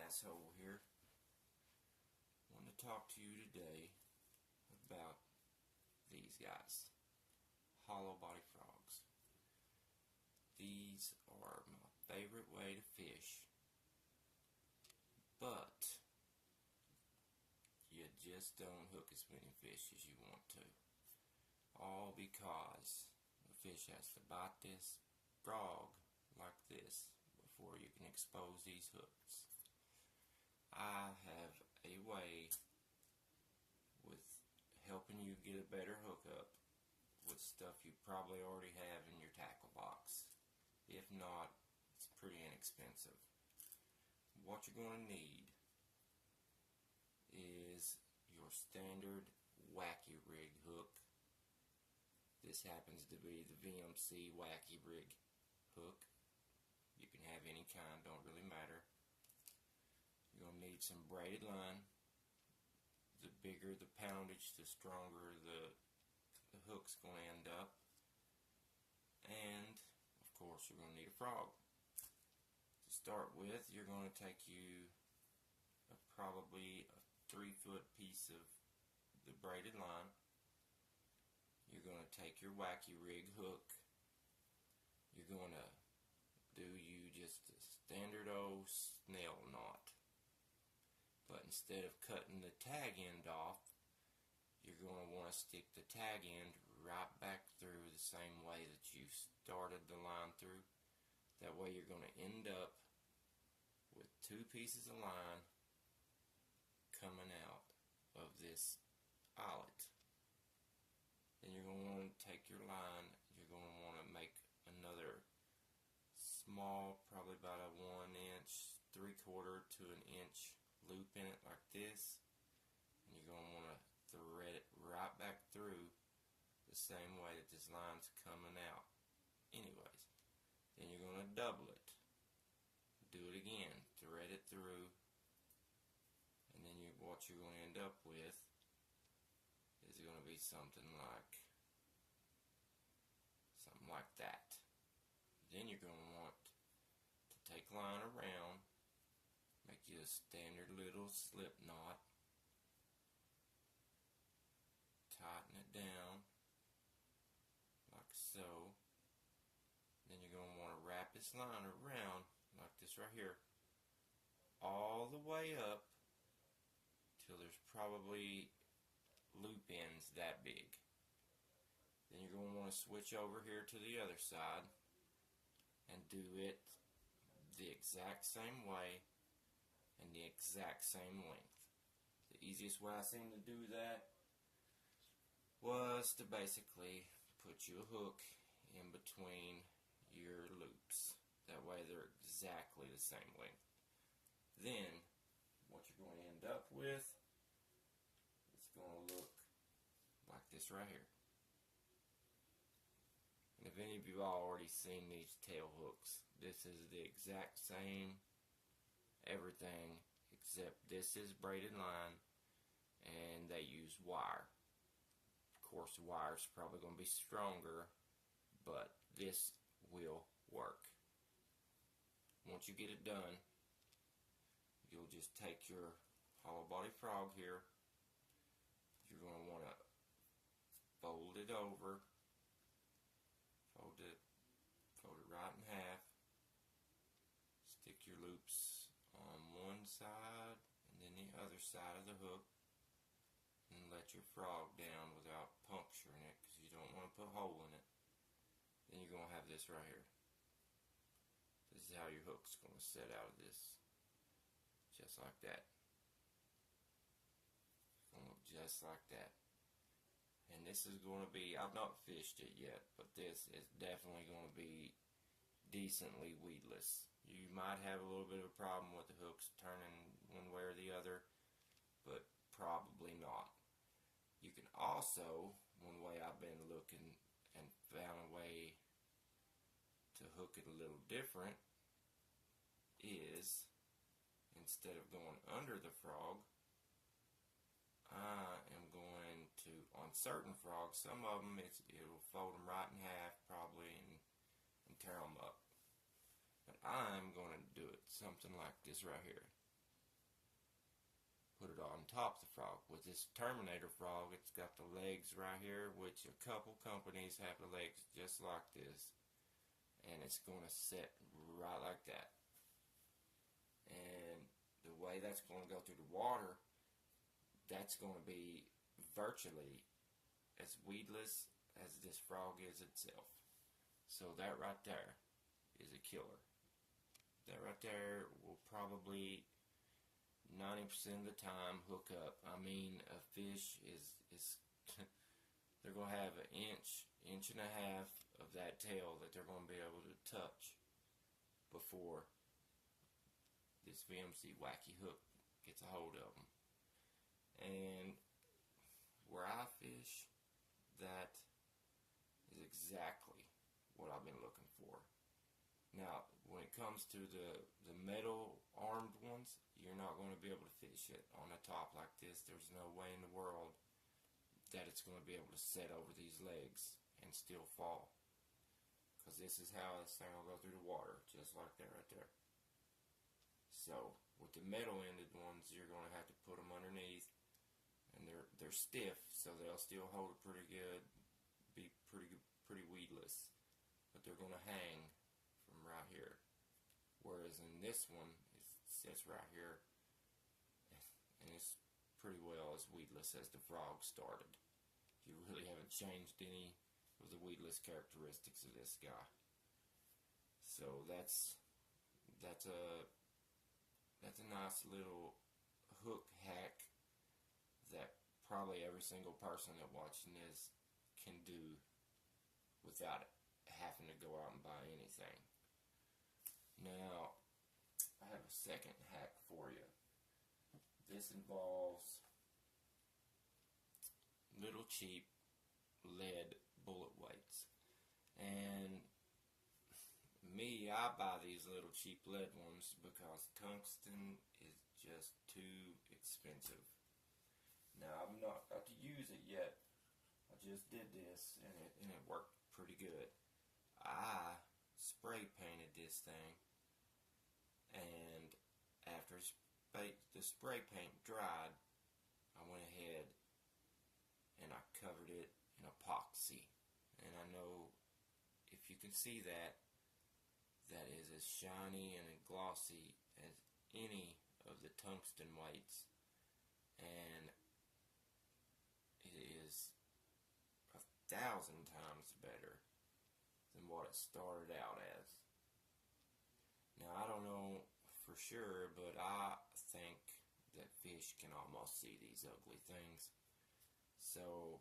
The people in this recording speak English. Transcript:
Asshole here. I want to talk to you today about these guys, hollow body frogs. These are my favorite way to fish, but you just don't hook as many fish as you want to. All because the fish has to bite this frog like this before you can expose these hooks. I have a way with helping you get a better hookup with stuff you probably already have in your tackle box. If not, it's pretty inexpensive. What you're going to need is your standard Wacky Rig hook. This happens to be the VMC Wacky Rig hook. You can have any kind, don't really matter. You're going to need some braided line. The bigger the poundage, the stronger the hook's going to end up. And, of course, you're going to need a frog. To start with, you're going to take you probably a 3-foot piece of the braided line. You're going to take your Wacky Rig hook. You're going to do you just a standard old snail knot. But instead of cutting the tag end off, you're going to want to stick the tag end right back through the same way that you started the line through. That way you're going to end up with 2 pieces of line coming out of this eyelet. Then you're going to want to take your line, you're going to want to make another small, probably about a 1-inch, 3/4 to an inch loop in it like this, and you're going to want to thread it right back through the same way that this line's coming out anyways. Then you're going to double it, do it again, thread it through, and then what you're going to end up with is going to be something like that. Then you're going to want to take line around, make you a standard little slip knot, tighten it down like so. Then you're going to want to wrap this line around like this right here, all the way up till there's probably loop ends that big. Then you're going to want to switch over here to the other side and do it the exact same way and the exact same length. The easiest way I seen to do that was to basically put you a hook in between your loops. That way they're exactly the same length. Then what you're going to end up with, it's going to look like this right here. And if any of you all already seen these tail hooks, this is the exact same everything, except this is braided line and they use wire. Of course, the wire's probably going to be stronger, but this will work. Once you get it done, you'll just take your hollow body frog here. You're going to want to fold it over, fold it right in half, stick your loops on one side and then the other side of the hook, and let your frog down without puncturing it because you don't want to put a hole in it. Then you're going to have this right here. This is how your hook's going to set out of this, just like that. It's going to look just like that. And this is going to be, I've not fished it yet, but this is definitely going to be decently weedless. You might have a little bit of a problem with the hooks turning one way or the other, but probably not. You can also, one way I've been looking and found a way to hook it a little different is, instead of going under the frog, I am going to, on certain frogs, some of them it'll fold them right in half probably and tear them up. But I'm going to do it something like this right here. put it on top of the frog. With this Terminator frog, it's got the legs right here, which a couple companies have the legs just like this, and it's going to sit right like that. And the way that's going to go through the water, that's going to be virtually as weedless as this frog is itself. So that right there is a killer. That right there will probably 90% of the time hook up. I mean, a fish is they're going to have an inch and a half of that tail that they're going to be able to touch before this VMC wacky hook gets a hold of them. And where I fish, that is exactly what I've been looking for. Now, when it comes to the metal armed ones, you're not going to be able to fish it on a top like this. There's no way in the world that it's going to be able to set over these legs and still fall. Because this is how this thing will go through the water, just like that right there. So, with the metal ended ones, you're going to have to put them underneath, and they're stiff, so they'll still hold it pretty good, be pretty weedless, but they're going to hang from right here. Whereas in this one, it sits right here, and it's pretty well as weedless as the frog started. You really haven't changed any of the weedless characteristics of this guy. So that's a nice little hook hack that probably every single person that watching this can do without having to go out and buy anything. Now, I have a second hack for you. This involves little cheap lead bullet weights. And me, I buy these little cheap lead ones because tungsten is just too expensive. Now, I've not got to use it yet. I just did this, and it worked pretty good. I spray painted this thing, and after the spray paint dried, I went ahead and I covered it in epoxy. And I know if you can see that, that is as shiny and glossy as any of the tungsten weights, and it is 1,000 times better than what it started out as. Now, I don't know for sure, but I think that fish can almost see these ugly things. So